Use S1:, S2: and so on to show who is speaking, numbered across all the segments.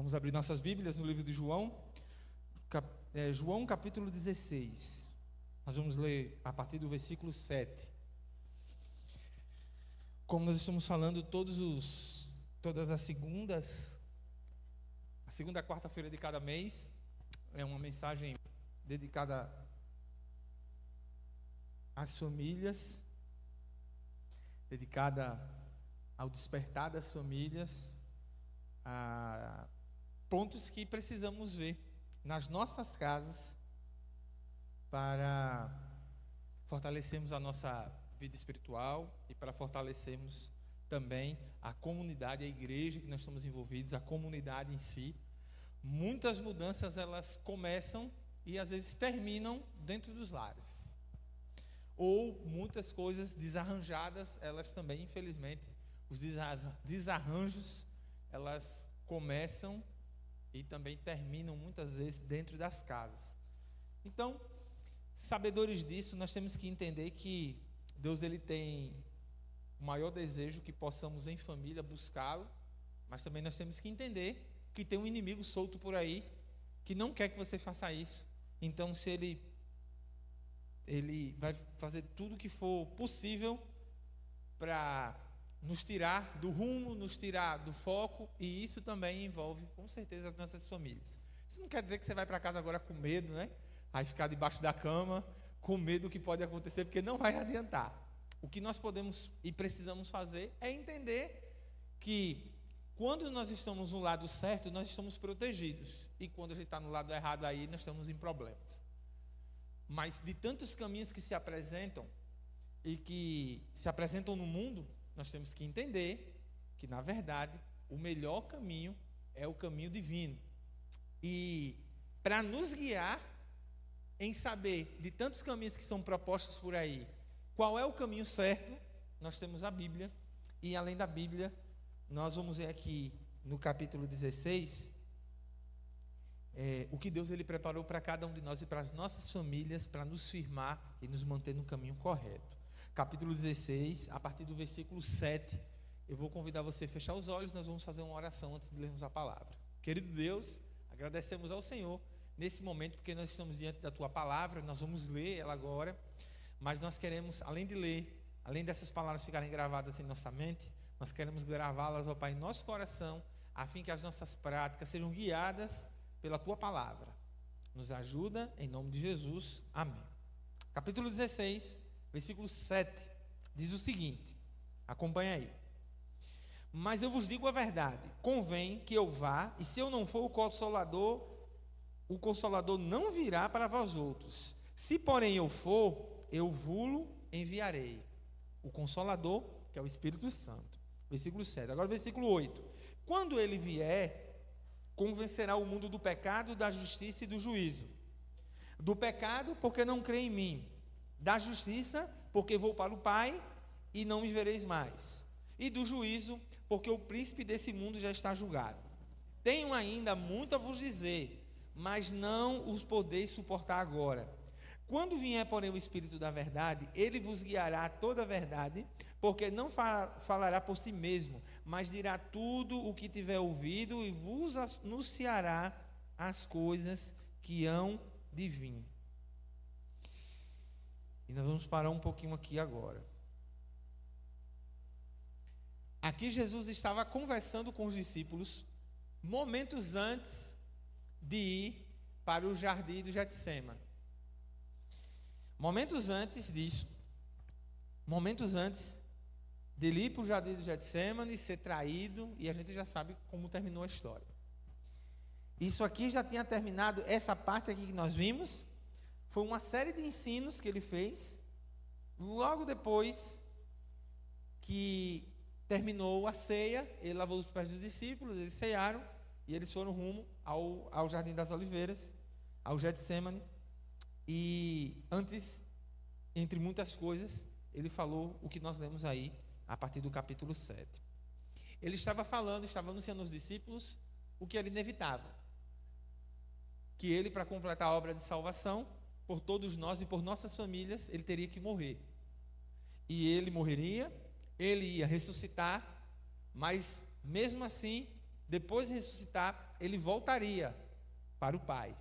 S1: Vamos abrir nossas Bíblias no livro de João, João capítulo 16. Nós vamos ler a partir do versículo 7. Como nós estamos falando todas as segundas, a segunda quarta-feira de cada mês, é uma mensagem dedicada às famílias, dedicada ao despertar das famílias, a pontos que precisamos ver nas nossas casas para fortalecermos a nossa vida espiritual e para fortalecermos também a comunidade, a igreja que nós estamos envolvidos, a comunidade em si. Muitas mudanças elas começam e às vezes terminam dentro dos lares. Ou muitas coisas desarranjadas, elas também, infelizmente, os desarranjos, elas começam e também terminam muitas vezes dentro das casas. Então, sabedores disso, nós temos que entender que Deus ele tem o maior desejo que possamos em família buscá-lo, mas também nós temos que entender que tem um inimigo solto por aí que não quer que você faça isso. Então, se ele vai fazer tudo o que for possível para nos tirar do rumo, nos tirar do foco, e isso também envolve, com certeza, as nossas famílias. Isso não quer dizer que você vai para casa agora com medo, né? Aí ficar debaixo da cama, com medo do que pode acontecer, porque não vai adiantar. O que nós podemos e precisamos fazer é entender que quando nós estamos no lado certo, nós estamos protegidos, e quando a gente está no lado errado, aí nós estamos em problemas. Mas de tantos caminhos que se apresentam e que se apresentam no mundo, nós temos que entender que, na verdade, o melhor caminho é o caminho divino. E para nos guiar em saber de tantos caminhos que são propostos por aí, qual é o caminho certo, nós temos a Bíblia. E além da Bíblia, nós vamos ver aqui no capítulo 16, o que Deus ele preparou para cada um de nós e para as nossas famílias, para nos firmar e nos manter no caminho correto. Capítulo 16, a partir do versículo 7, eu vou convidar você a fechar os olhos, nós vamos fazer uma oração antes de lermos a palavra. Querido Deus, agradecemos ao Senhor nesse momento, porque nós estamos diante da Tua palavra, nós vamos ler ela agora, mas nós queremos, além de ler, além dessas palavras ficarem gravadas em nossa mente, nós queremos gravá-las, ó Pai, em nosso coração, a fim que as nossas práticas sejam guiadas pela Tua palavra. Nos ajuda, em nome de Jesus, amém. Capítulo 16, versículo 7, diz o seguinte, acompanha aí. Mas eu vos digo a verdade, convém que eu vá, e se eu não for, o Consolador não virá para vós outros. Se porém eu for, eu vou-lo enviarei. O Consolador, que é o Espírito Santo. Versículo 7, agora versículo 8. Quando ele vier, convencerá o mundo do pecado, da justiça e do juízo. Do pecado, porque não crê em mim. Da justiça, porque vou para o Pai e não me vereis mais. E do juízo, porque o príncipe desse mundo já está julgado. Tenho ainda muito a vos dizer, mas não os podeis suportar agora. Quando vier, porém, o Espírito da verdade, ele vos guiará a toda a verdade, porque não falará por si mesmo, mas dirá tudo o que tiver ouvido e vos anunciará as coisas que hão de vir. E nós vamos parar um pouquinho aqui agora. Aqui Jesus estava conversando com os discípulos momentos antes de ir para o jardim do Getsêmani. Momentos antes disso, momentos antes de ele ir para o jardim do Getsêmani, ser traído, e a gente já sabe como terminou a história. Isso aqui já tinha terminado, essa parte aqui que nós vimos, foi uma série de ensinos que ele fez, logo depois que terminou a ceia, ele lavou os pés dos discípulos, eles cearam, e eles foram rumo ao Jardim das Oliveiras, ao Getsêmani, e antes, entre muitas coisas, ele falou o que nós lemos aí, a partir do capítulo 7. Ele estava anunciando aos discípulos o que era inevitável, que ele, para completar a obra de salvação, por todos nós e por nossas famílias, ele teria que morrer. E ele morreria, ele ia ressuscitar, mas mesmo assim, depois de ressuscitar, ele voltaria para o Pai.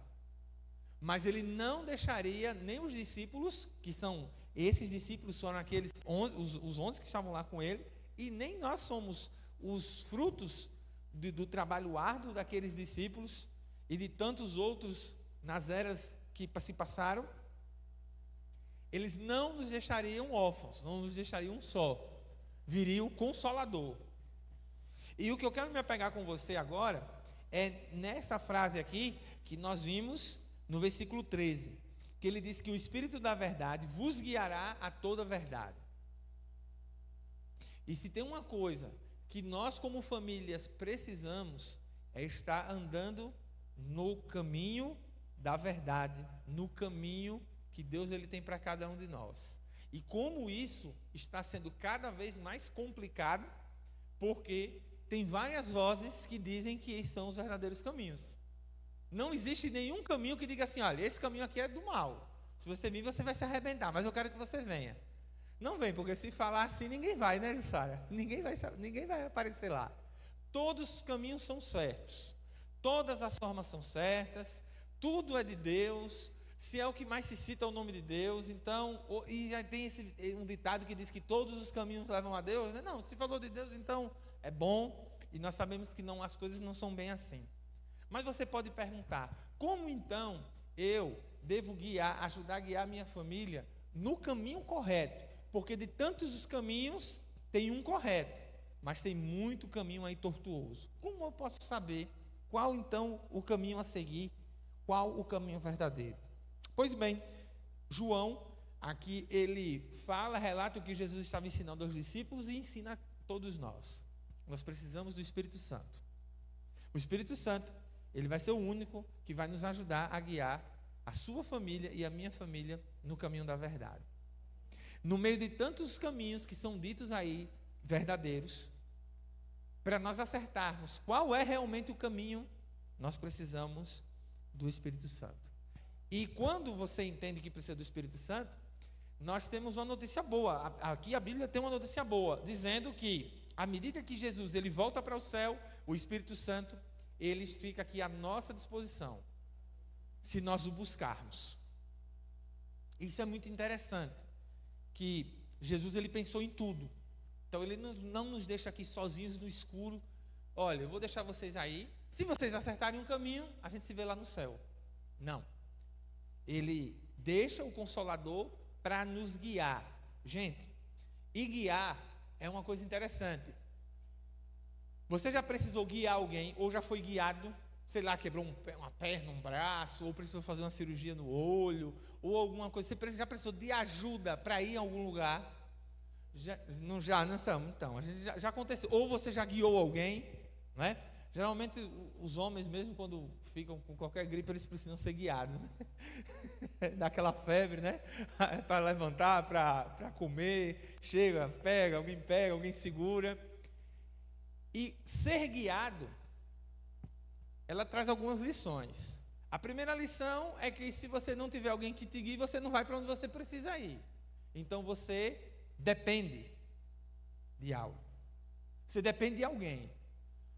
S1: Mas ele não deixaria nem os discípulos, que são, esses discípulos foram aqueles 11, os 11 que estavam lá com ele, e nem nós somos os frutos do trabalho árduo daqueles discípulos e de tantos outros nas eras que se passaram. Eles não nos deixariam órfãos, não nos deixariam só. Viria o Consolador. E o que eu quero me apegar com você agora é nessa frase aqui que nós vimos no versículo 13, que ele diz que o Espírito da verdade vos guiará a toda a verdade. E se tem uma coisa que nós como famílias precisamos, é estar andando no caminho da verdade, no caminho que Deus ele tem para cada um de nós. E como isso está sendo cada vez mais complicado, porque tem várias vozes que dizem que são os verdadeiros caminhos. Não existe nenhum caminho que diga assim, olha, esse caminho aqui é do mal. Se você vir, você vai se arrebentar, mas eu quero que você venha. Não vem, porque se falar assim, ninguém vai, né, Jussara? Ninguém vai aparecer lá. Todos os caminhos são certos. Todas as formas são certas. Tudo é de Deus. Se é o que mais se cita o nome de Deus, então... E já tem um ditado que diz que todos os caminhos levam a Deus, né? Não, se falou de Deus, então é bom. E nós sabemos que não, as coisas não são bem assim. Mas você pode perguntar, como então eu devo ajudar a guiar minha família no caminho correto? Porque de tantos os caminhos, tem um correto, mas tem muito caminho aí tortuoso. Como eu posso saber qual então o caminho a seguir, qual o caminho verdadeiro? Pois bem, João, aqui ele relata o que Jesus estava ensinando aos discípulos e ensina a todos nós. Nós precisamos do Espírito Santo. O Espírito Santo, ele vai ser o único que vai nos ajudar a guiar a sua família e a minha família no caminho da verdade. No meio de tantos caminhos que são ditos aí, verdadeiros, para nós acertarmos qual é realmente o caminho, nós precisamos do Espírito Santo. E quando você entende que precisa do Espírito Santo, nós temos uma notícia boa. Aqui a Bíblia tem uma notícia boa, dizendo que à medida que Jesus ele volta para o céu, o Espírito Santo ele fica aqui à nossa disposição, se nós o buscarmos. Isso é muito interessante, que Jesus ele pensou em tudo. Então ele não nos deixa aqui sozinhos no escuro. Olha, eu vou deixar vocês aí, se vocês acertarem um caminho, a gente se vê lá no céu. Não. Ele deixa o Consolador para nos guiar. Gente, e guiar é uma coisa interessante. Você já precisou guiar alguém, ou já foi guiado, sei lá, quebrou uma perna, um braço, ou precisou fazer uma cirurgia no olho, ou alguma coisa, você já precisou de ajuda para ir em algum lugar? Então, a gente já aconteceu. Ou você já guiou alguém, né? Geralmente os homens mesmo quando ficam com qualquer gripe, eles precisam ser guiados, né? Dá aquela febre, né? Para levantar, para comer, pega, alguém segura. E ser guiado, ela traz algumas lições. A primeira lição é que se você não tiver alguém que te guie, você não vai para onde você precisa ir. Então você depende de algo. Você depende de alguém.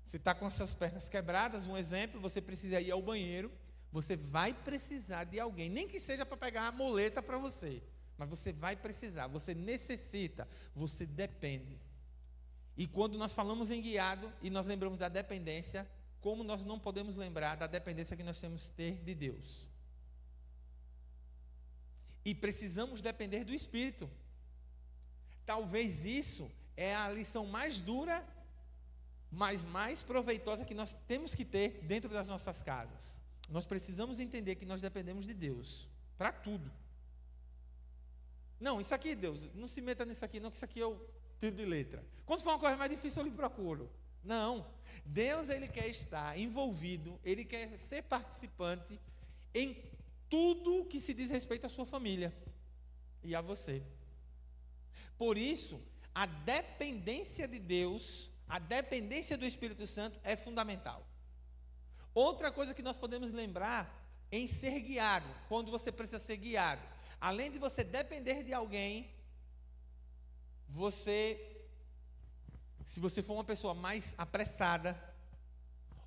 S1: Você está com as suas pernas quebradas, um exemplo, você precisa ir ao banheiro, você vai precisar de alguém, nem que seja para pegar a moleta para você, mas você vai precisar, você necessita, você depende. E quando nós falamos em guiado e nós lembramos da dependência, como nós não podemos lembrar da dependência que nós temos que ter de Deus? E precisamos depender do Espírito. Talvez isso é a lição mais dura, mas mais proveitosa que nós temos que ter dentro das nossas casas. Nós precisamos entender que nós dependemos de Deus para tudo. Não, isso aqui, Deus, não se meta nisso aqui não, que isso aqui eu tiro de letra. Quando for uma coisa mais difícil, eu lhe procuro. Não, Deus ele quer estar envolvido, ele quer ser participante em tudo que se diz respeito à sua família e a você. Por isso, a dependência de Deus, a dependência do Espírito Santo é fundamental. Outra coisa que nós podemos lembrar em ser guiado, quando você precisa ser guiado, além de você depender de alguém, se você for uma pessoa mais apressada,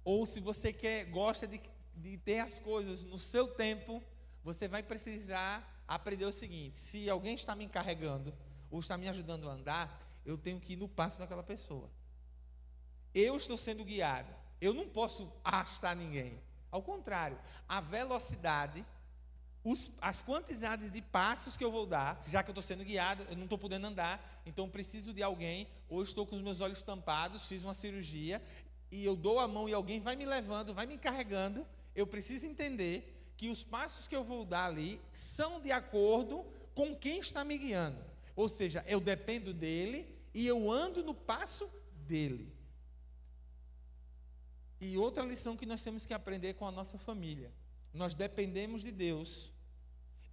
S1: ou se você gosta de ter as coisas no seu tempo, você vai precisar aprender o seguinte: se alguém está me encarregando ou está me ajudando a andar, eu tenho que ir no passo daquela pessoa. Eu estou sendo guiado, eu não posso arrastar ninguém. Ao contrário, a velocidade, as quantidades de passos que eu vou dar, já que eu estou sendo guiado, eu não estou podendo andar, então preciso de alguém, ou estou com os meus olhos tampados, fiz uma cirurgia, e eu dou a mão e alguém vai me levando, vai me encarregando. Eu preciso entender que os passos que eu vou dar ali são de acordo com quem está me guiando. Ou seja, eu dependo dele e eu ando no passo dele. E outra lição que nós temos que aprender com a nossa família: nós dependemos de Deus,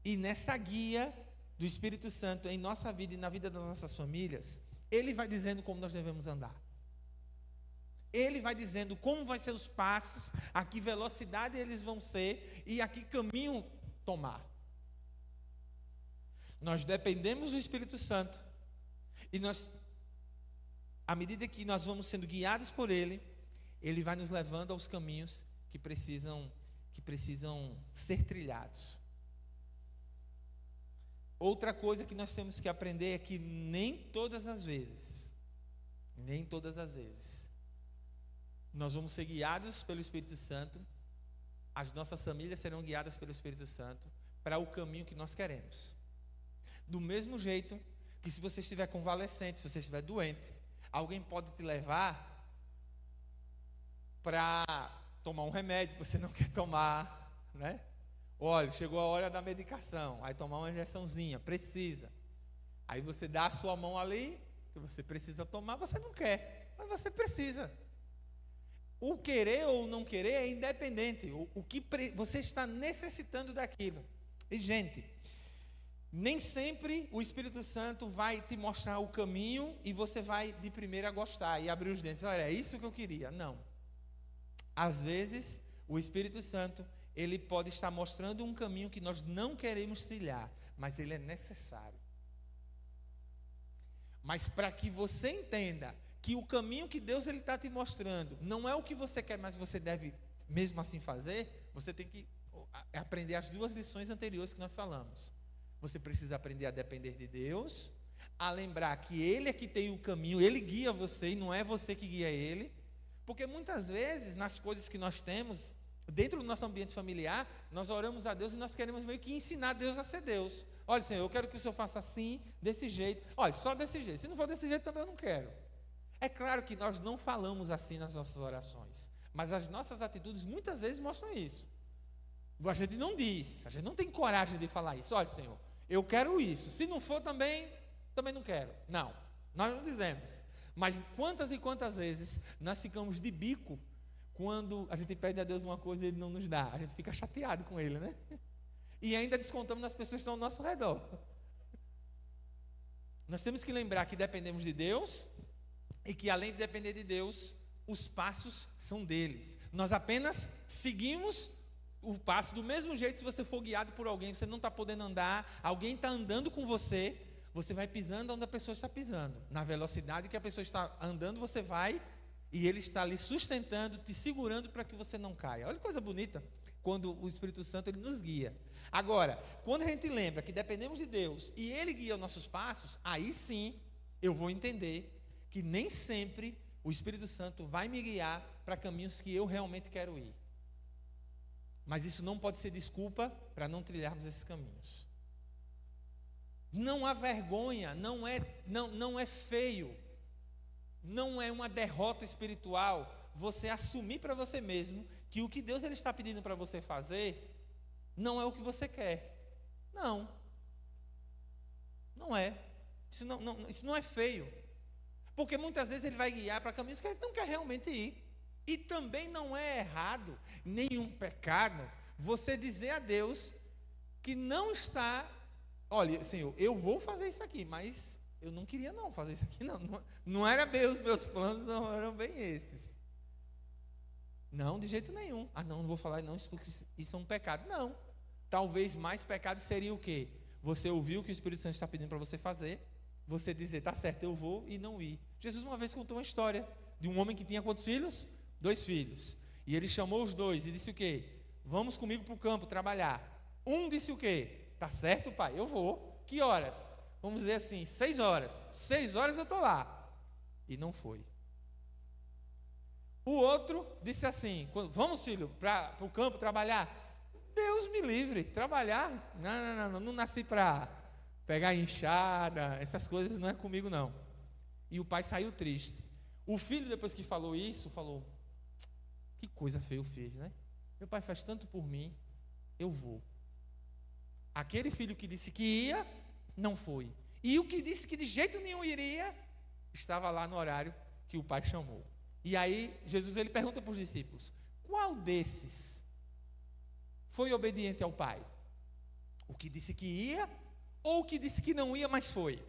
S1: e nessa guia do Espírito Santo em nossa vida e na vida das nossas famílias, Ele vai dizendo como nós devemos andar. Ele vai dizendo como vai ser os passos, a que velocidade eles vão ser e a que caminho tomar. Nós dependemos do Espírito Santo e à medida que nós vamos sendo guiados por Ele, Ele vai nos levando aos caminhos que precisam ser trilhados. Outra coisa que nós temos que aprender é que nem todas as vezes, nós vamos ser guiados pelo Espírito Santo, as nossas famílias serão guiadas pelo Espírito Santo para o caminho que nós queremos. Do mesmo jeito que se você estiver convalescente, se você estiver doente, alguém pode te levar para tomar um remédio que você não quer tomar, né? Olha, chegou a hora da medicação, aí tomar uma injeçãozinha, precisa. Aí você dá a sua mão ali, que você precisa tomar, você não quer, mas você precisa. O querer ou não querer é independente, o que você está necessitando daquilo. E gente, nem sempre o Espírito Santo vai te mostrar o caminho e você vai de primeira gostar e abrir os dentes. Olha, é isso que eu queria. Não. Às vezes, o Espírito Santo, ele pode estar mostrando um caminho que nós não queremos trilhar, mas ele é necessário. Mas para que você entenda que o caminho que Deus está te mostrando não é o que você quer, mas você deve mesmo assim fazer, você tem que aprender as duas lições anteriores que nós falamos. Você precisa aprender a depender de Deus, a lembrar que Ele é que tem o caminho, Ele guia você e não é você que guia Ele. Porque muitas vezes, nas coisas que nós temos, dentro do nosso ambiente familiar, nós oramos a Deus e nós queremos meio que ensinar Deus a ser Deus. Olha, Senhor, eu quero que o Senhor faça assim, desse jeito. Olha, só desse jeito. Se não for desse jeito, também eu não quero. É claro que nós não falamos assim nas nossas orações, mas as nossas atitudes muitas vezes mostram isso. A gente não diz, a gente não tem coragem de falar isso. Olha, Senhor, eu quero isso. Se não for também não quero. Não, nós não dizemos. Mas quantas e quantas vezes nós ficamos de bico quando a gente pede a Deus uma coisa e Ele não nos dá. A gente fica chateado com Ele, né? E ainda descontamos nas pessoas que estão ao nosso redor. Nós temos que lembrar que dependemos de Deus e que, além de depender de Deus, os passos são deles. Nós apenas seguimos o passo do mesmo jeito. Se você for guiado por alguém, você não está podendo andar, alguém está andando com você, você vai pisando onde a pessoa está pisando. Na velocidade que a pessoa está andando, você vai, e Ele está ali sustentando, te segurando para que você não caia. Olha que coisa bonita, quando o Espírito Santo ele nos guia. Agora, quando a gente lembra que dependemos de Deus e Ele guia os nossos passos, aí sim eu vou entender que nem sempre o Espírito Santo vai me guiar para caminhos que eu realmente quero ir. Mas isso não pode ser desculpa para não trilharmos esses caminhos. Não há vergonha, não é feio, não é uma derrota espiritual você assumir para você mesmo que o que Deus ele está pedindo para você fazer não é o que você quer. Não é. Isso não é feio. Porque muitas vezes Ele vai guiar para caminhos que Ele não quer realmente ir. E também não é errado, nenhum pecado, você dizer a Deus que não está... Olha, Senhor, eu vou fazer isso aqui, mas eu não queria não fazer isso aqui, não era bem os meus planos, não eram bem esses. Não, de jeito nenhum. Não vou falar não, porque isso é um pecado. Não. Talvez mais pecado seria o quê? Você ouviu o que o Espírito Santo está pedindo para você fazer, você dizer, tá certo, eu vou e não ir. Jesus uma vez contou uma história de um homem que tinha quantos filhos? 2 filhos. E ele chamou os dois e disse o quê? Vamos comigo para o campo trabalhar. Um disse o quê? Tá certo, pai, eu vou. Que horas? Vamos dizer assim, 6 horas. 6 horas eu estou lá. E não foi. O outro disse assim, vamos, filho, para o campo trabalhar. Deus me livre, trabalhar? Não nasci para pegar enxada, essas coisas não é comigo não. E o pai saiu triste. O filho, depois que falou isso, falou, que coisa feia eu fiz, né? Meu pai faz tanto por mim, eu vou. Aquele filho que disse que ia, não foi. E o que disse que de jeito nenhum iria, estava lá no horário que o pai chamou. E aí, Jesus ele pergunta para os discípulos, qual desses foi obediente ao pai? O que disse que ia, ou o que disse que não ia, mas foi?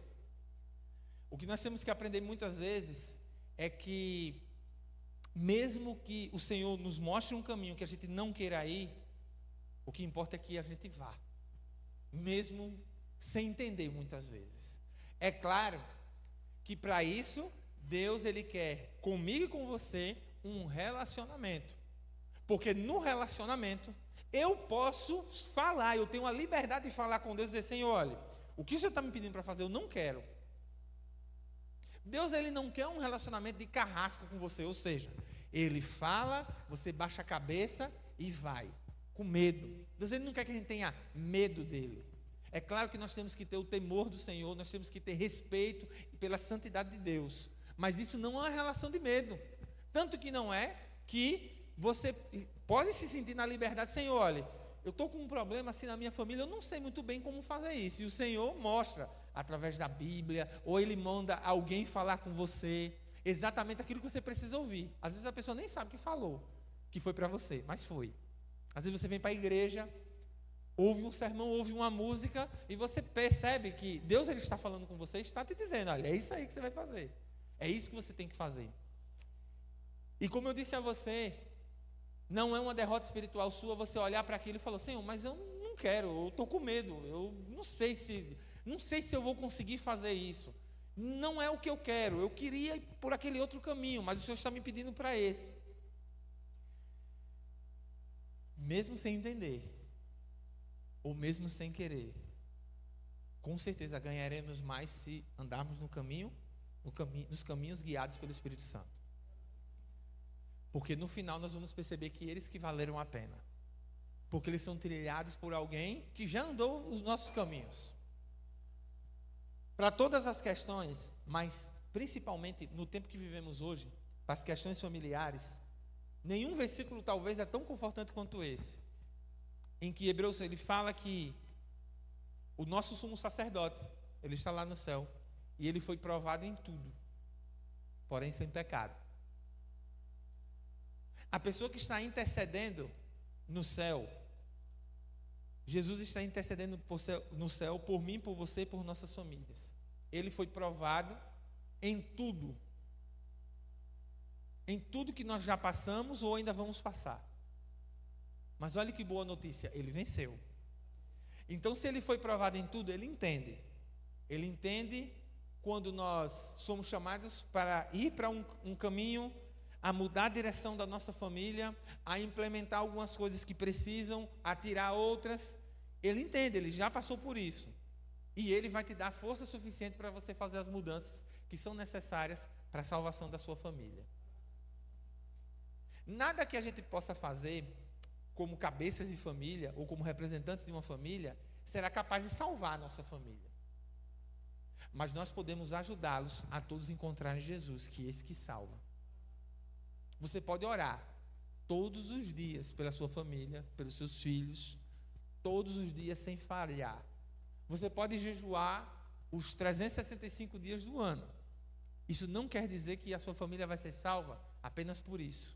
S1: O que nós temos que aprender muitas vezes é que, mesmo que o Senhor nos mostre um caminho que a gente não queira ir, o que importa é que a gente vá, mesmo sem entender muitas vezes. É claro que para isso, Deus ele quer, comigo e com você, um relacionamento. Porque no relacionamento, eu posso falar, eu tenho a liberdade de falar com Deus e dizer, Senhor, olha, o que o Senhor está me pedindo para fazer, eu não quero. Deus ele não quer um relacionamento de carrasco com você, ou seja, ele fala, você baixa a cabeça e vai, com medo. Deus ele não quer que a gente tenha medo dele. É claro que nós temos que ter o temor do Senhor, nós temos que ter respeito pela santidade de Deus, mas isso não é uma relação de medo, tanto que não é que você pode se sentir na liberdade, Senhor, olha, eu estou com um problema assim na minha família, eu não sei muito bem como fazer isso, e o Senhor mostra, através da Bíblia, ou Ele manda alguém falar com você, exatamente aquilo que você precisa ouvir. Às vezes a pessoa nem sabe que falou, que foi para você, mas foi. Às vezes você vem para a igreja, ouve um sermão, ouve uma música, e você percebe que Deus ele está falando com você, está te dizendo, olha, é isso aí que você vai fazer, é isso que você tem que fazer. E como eu disse a você, não é uma derrota espiritual sua você olhar para aquilo e falar, Senhor, mas eu não quero, eu estou com medo, eu não sei se eu vou conseguir fazer isso, não é o que eu quero, eu queria ir por aquele outro caminho, mas o Senhor está me pedindo para esse. Mesmo sem entender, ou mesmo sem querer, com certeza ganharemos mais se andarmos nos caminhos guiados pelo Espírito Santo. Porque no final nós vamos perceber que eles que valeram a pena. Porque eles são trilhados por alguém que já andou os nossos caminhos. Para todas as questões, mas principalmente no tempo que vivemos hoje, para as questões familiares, nenhum versículo talvez é tão confortante quanto esse. Em que Hebreus ele fala que o nosso sumo sacerdote, ele está lá no céu, e ele foi provado em tudo, porém sem pecado. A pessoa que está intercedendo no céu, Jesus está intercedendo no céu por mim, por você e por nossas famílias. Ele foi provado em tudo que nós já passamos ou ainda vamos passar. Mas olha que boa notícia, ele venceu. Então, se ele foi provado em tudo, ele entende. Ele entende quando nós somos chamados para ir para um caminho, a mudar a direção da nossa família, a implementar algumas coisas que precisam, a tirar outras. Ele entende, ele já passou por isso. E ele vai te dar força suficiente para você fazer as mudanças que são necessárias para a salvação da sua família. Nada que a gente possa fazer como cabeças de família ou como representantes de uma família será capaz de salvar a nossa família. Mas nós podemos ajudá-los a todos encontrarem Jesus, que é esse que salva. Você pode orar todos os dias pela sua família, pelos seus filhos, todos os dias sem falhar. Você pode jejuar os 365 dias do ano. Isso não quer dizer que a sua família vai ser salva apenas por isso.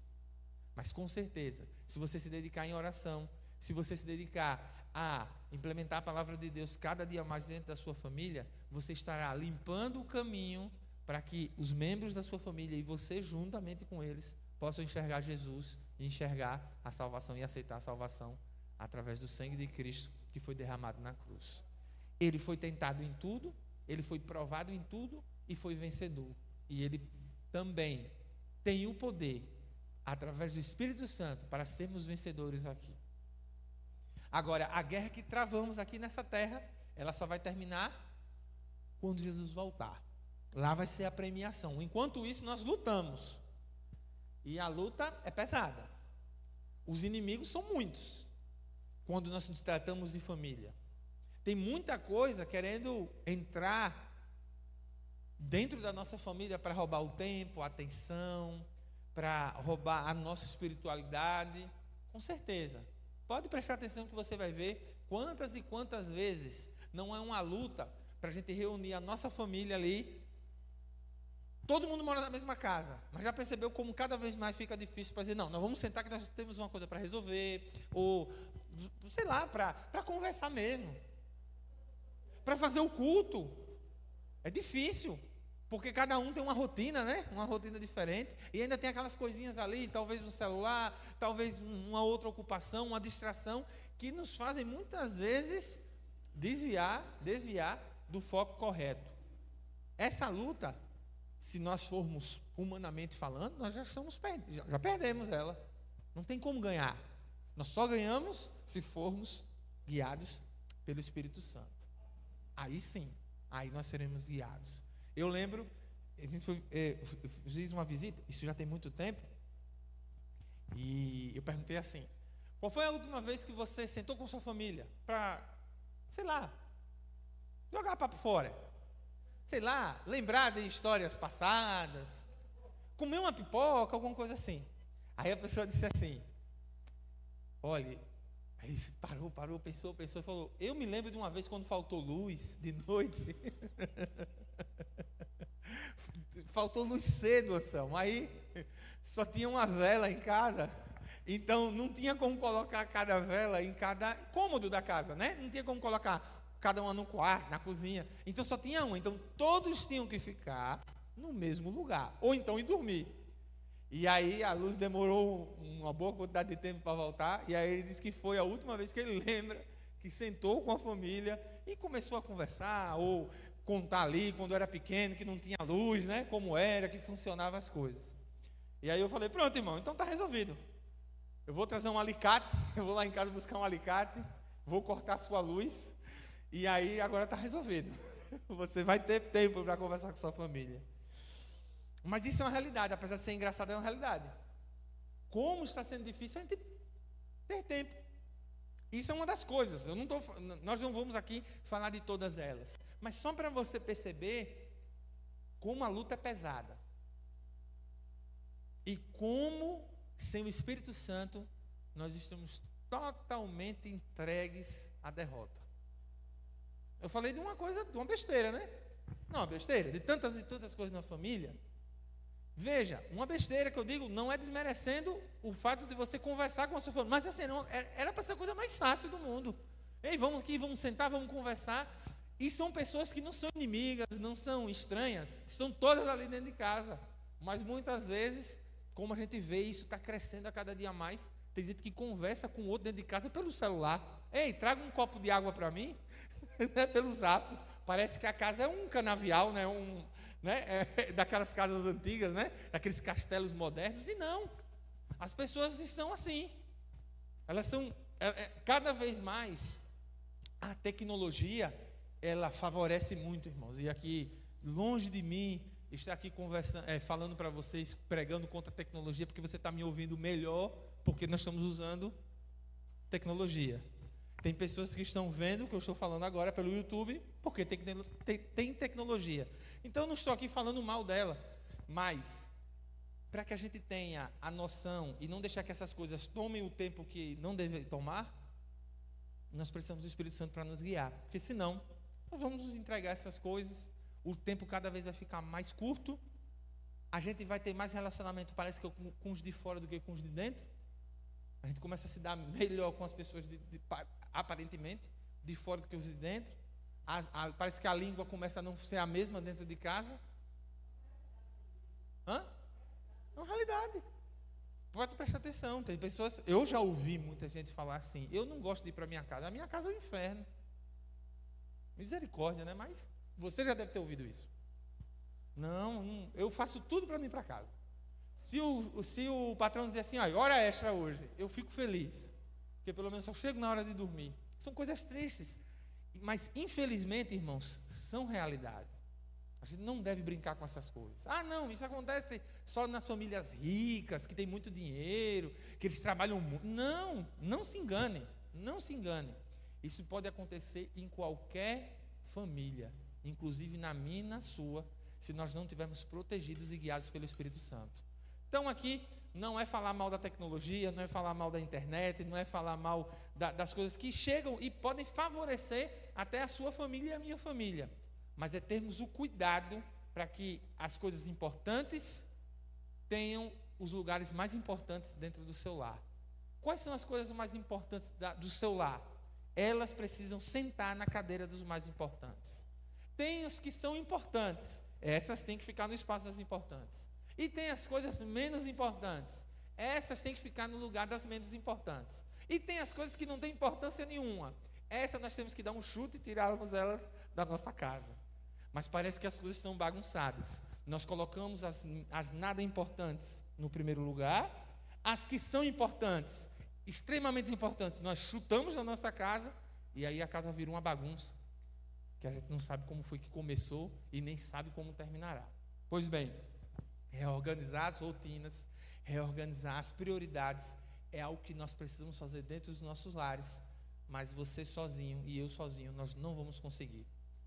S1: Mas com certeza, se você se dedicar em oração, se você se dedicar a implementar a palavra de Deus cada dia mais dentro da sua família, você estará limpando o caminho para que os membros da sua família e você juntamente com eles possam enxergar Jesus e enxergar a salvação e aceitar a salvação através do sangue de Cristo que foi derramado na cruz. Ele foi tentado em tudo, ele foi provado em tudo e foi vencedor. E ele também tem o poder, através do Espírito Santo, para sermos vencedores aqui. Agora, a guerra que travamos aqui nessa terra, ela só vai terminar quando Jesus voltar. Lá vai ser a premiação. Enquanto isso, nós lutamos. E a luta é pesada. Os inimigos são muitos. Quando nós nos tratamos de família. Tem muita coisa querendo entrar dentro da nossa família para roubar o tempo, a atenção, para roubar a nossa espiritualidade. Com certeza. Pode prestar atenção que você vai ver quantas e quantas vezes não é uma luta para a gente reunir a nossa família ali. Todo mundo mora na mesma casa, mas já percebeu como cada vez mais fica difícil para dizer, não, nós vamos sentar que nós temos uma coisa para resolver, ou, sei lá, para conversar mesmo, para fazer o culto. É difícil, porque cada um tem uma rotina, né? Uma rotina diferente, e ainda tem aquelas coisinhas ali, talvez no celular, talvez uma outra ocupação, uma distração, que nos fazem muitas vezes desviar do foco correto. Essa luta, se nós formos humanamente falando, nós já perdemos ela. Não tem como ganhar. Nós só ganhamos se formos guiados pelo Espírito Santo. Aí sim, aí nós seremos guiados. Eu lembro, a gente fiz uma visita, isso já tem muito tempo, e eu perguntei assim, qual foi a última vez que você sentou com sua família para, sei lá, jogar papo fora? Sei lá, lembrar de histórias passadas, comer uma pipoca, alguma coisa assim. Aí a pessoa disse assim, olha, aí parou, pensou e falou, eu me lembro de uma vez quando faltou luz de noite. Faltou luz cedo, Anselmo. Aí só tinha uma vela em casa, então não tinha como colocar cada vela em cada cômodo da casa, né? Não tinha como colocar cada uma no quarto, na cozinha. Então só tinha uma. Então todos tinham que ficar no mesmo lugar, ou então ir dormir. E aí a luz demorou uma boa quantidade de tempo para voltar, e aí ele disse que foi a última vez que ele lembra que sentou com a família e começou a conversar, ou contar ali, quando era pequeno, que não tinha luz, né? Como era, que funcionavam as coisas. E aí eu falei, pronto, irmão, então está resolvido. Eu vou trazer um alicate, eu vou lá em casa buscar um alicate, vou cortar a sua luz, e aí agora está resolvido. Você vai ter tempo para conversar com sua família. Mas isso é uma realidade, apesar de ser engraçado, é uma realidade. Como está sendo difícil a gente ter tempo. Isso é uma das coisas. Nós não vamos aqui falar de todas elas. Mas só para você perceber como a luta é pesada. E como, sem o Espírito Santo, nós estamos totalmente entregues à derrota. Eu falei de uma coisa, de uma besteira, né? Não, uma besteira, de tantas e tantas coisas na família. Veja, uma besteira que eu digo, não é desmerecendo o fato de você conversar com a sua família, mas assim, não, era para ser a coisa mais fácil do mundo. Ei, vamos aqui, vamos sentar, vamos conversar. E são pessoas que não são inimigas, não são estranhas, estão todas ali dentro de casa. Mas muitas vezes, como a gente vê, isso está crescendo a cada dia mais. Tem gente que conversa com o outro dentro de casa pelo celular. Ei, traga um copo de água para mim, pelo zap. Parece que a casa é um canavial, né? Daquelas casas antigas, né? Daqueles castelos modernos. E não, as pessoas estão assim. Elas são, cada vez mais, a tecnologia, ela favorece muito, irmãos. E aqui, longe de mim, estar aqui conversando, falando para vocês, pregando contra a tecnologia, porque você está me ouvindo melhor, porque nós estamos usando tecnologia. Tem pessoas que estão vendo o que eu estou falando agora pelo YouTube, porque tem tecnologia. Então, eu não estou aqui falando mal dela, mas para que a gente tenha a noção e não deixar que essas coisas tomem o tempo que não devem tomar, nós precisamos do Espírito Santo para nos guiar, porque senão nós vamos nos entregar essas coisas, o tempo cada vez vai ficar mais curto, a gente vai ter mais relacionamento, parece que com os de fora do que com os de dentro. A gente começa a se dar melhor com as pessoas aparentemente, de fora do que os de dentro. Parece que a língua começa a não ser a mesma dentro de casa. É uma realidade. Pode prestar atenção. Tem pessoas, eu já ouvi muita gente falar assim, eu não gosto de ir para a minha casa. A minha casa é um inferno. Misericórdia, né? Mas você já deve ter ouvido isso. Não, eu faço tudo para não ir para casa. Se o patrão dizer assim, hora extra hoje, eu fico feliz, porque pelo menos só chego na hora de dormir. São coisas tristes, mas infelizmente, irmãos, são realidade. A gente não deve brincar com essas coisas. Não, isso acontece só nas famílias ricas, que tem muito dinheiro, que eles trabalham muito. Não, não se engane, não se engane. Isso pode acontecer em qualquer família, inclusive na minha e na sua, se nós não estivermos protegidos e guiados pelo Espírito Santo. Então aqui não é falar mal da tecnologia, não é falar mal da internet, não é falar mal das coisas que chegam e podem favorecer até a sua família e a minha família, mas é termos o cuidado para que as coisas importantes tenham os lugares mais importantes dentro do seu lar. Quais são as coisas mais importantes do seu lar? Elas precisam sentar na cadeira dos mais importantes. Tem os que são importantes, essas têm que ficar no espaço das importantes. E tem as coisas menos importantes, essas têm que ficar no lugar das menos importantes. E tem as coisas que não têm importância nenhuma, essas nós temos que dar um chute e tirarmos elas da nossa casa. Mas parece que as coisas estão bagunçadas. Nós colocamos as nada importantes no primeiro lugar, as que são importantes, extremamente importantes, nós chutamos na nossa casa, e aí a casa vira uma bagunça, que a gente não sabe como foi que começou e nem sabe como terminará. Pois bem, reorganizar as rotinas, reorganizar as prioridades, é algo que nós precisamos fazer dentro dos nossos lares, mas você sozinho e eu sozinho, nós não vamos conseguir.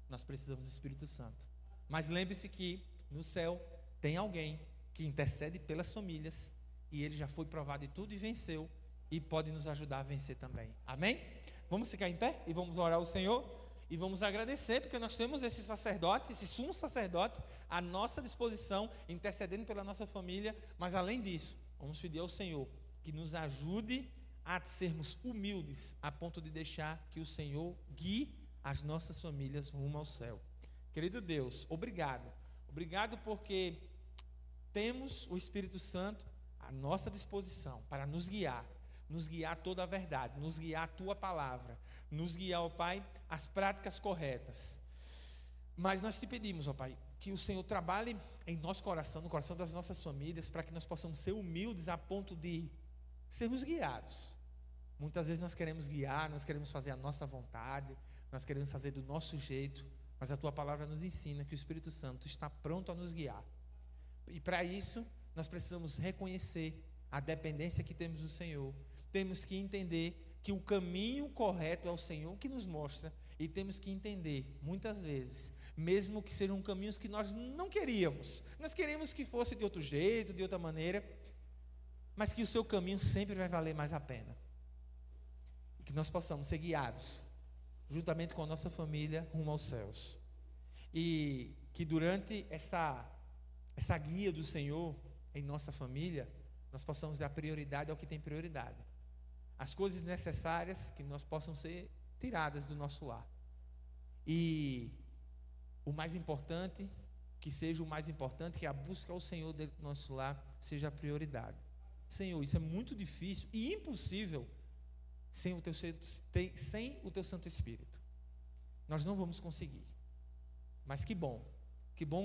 S1: Nós precisamos do Espírito Santo. Mas lembre-se que no céu tem alguém que intercede pelas famílias, e ele já foi provado de tudo e venceu, e pode nos ajudar a vencer também. Amém? Vamos ficar em pé e vamos orar ao Senhor, e vamos agradecer, porque nós temos esse sacerdote, esse sumo sacerdote, à nossa disposição, intercedendo pela nossa família. Mas além disso, vamos pedir ao Senhor que nos ajude a sermos humildes, a ponto de deixar que o Senhor guie as nossas famílias rumo ao céu. Querido Deus, obrigado. Obrigado porque temos o Espírito Santo à nossa disposição para nos guiar toda a verdade, nos guiar a Tua palavra, nos guiar, ó Pai, as práticas corretas. Mas nós te pedimos, ó Pai, que o Senhor trabalhe em nosso coração, no coração das nossas famílias, para que nós possamos ser humildes a ponto de sermos guiados. Muitas vezes nós queremos guiar, nós queremos fazer a nossa vontade, nós queremos fazer do nosso jeito, mas a Tua palavra nos ensina que o Espírito Santo está pronto a nos guiar. E para isso, nós precisamos reconhecer a dependência que temos do Senhor. Temos que entender que o caminho correto é o Senhor que nos mostra, e temos que entender, muitas vezes, mesmo que sejam caminhos que nós não queríamos, nós queremos que fosse de outro jeito, de outra maneira, mas que o seu caminho sempre vai valer mais a pena, e que nós possamos ser guiados, juntamente com a nossa família, rumo aos céus, e que durante essa guia do Senhor em nossa família, nós possamos dar prioridade ao que tem prioridade, as coisas necessárias que nós possam ser tiradas do nosso lar, e o mais importante, que seja o mais importante, que a busca ao Senhor dentro do nosso lar seja a prioridade. Senhor, isso é muito difícil e impossível sem o Teu Santo Espírito. Nós não vamos conseguir, mas que bom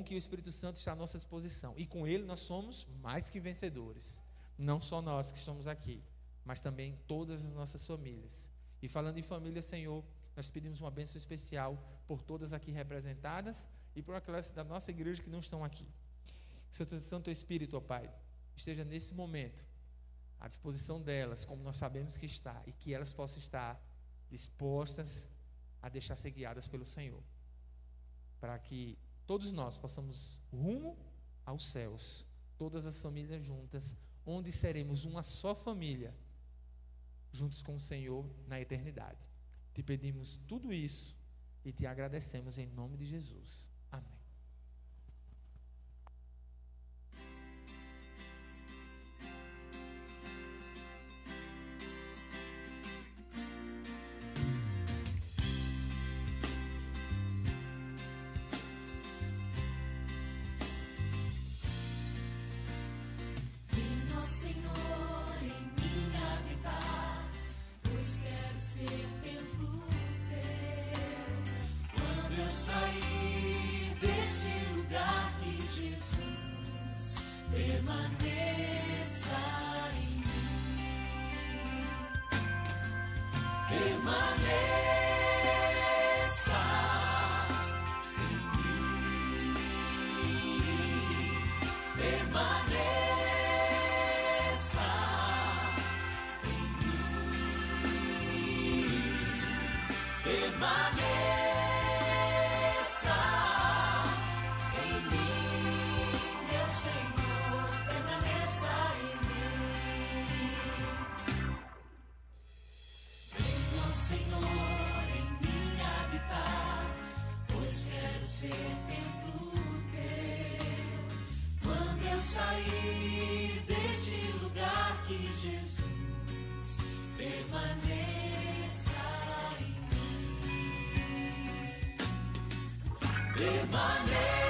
S1: que o Espírito Santo está à nossa disposição, e com Ele nós somos mais que vencedores, não só nós que estamos aqui, mas também todas as nossas famílias. E falando em família, Senhor, nós pedimos uma bênção especial por todas aqui representadas e por aquelas da nossa igreja que não estão aqui. Que o Santo Espírito, ó Pai, esteja nesse momento à disposição delas, como nós sabemos que está, e que elas possam estar dispostas a deixar ser guiadas pelo Senhor, para que todos nós possamos rumo aos céus, todas as famílias juntas, onde seremos uma só família, juntos com o Senhor na eternidade. Te pedimos tudo isso e te agradecemos em nome de Jesus. Amém.
S2: Venha, Senhor, em mim habitar, pois quero ser templo teu. Quando eu sair Permaneça em mim, meu Senhor, permaneça em mim. Venha, Senhor, em mim habitar, pois quero ser templo teu. Quando eu sair deste lugar, que Jesus permaneça em mim. Permaneça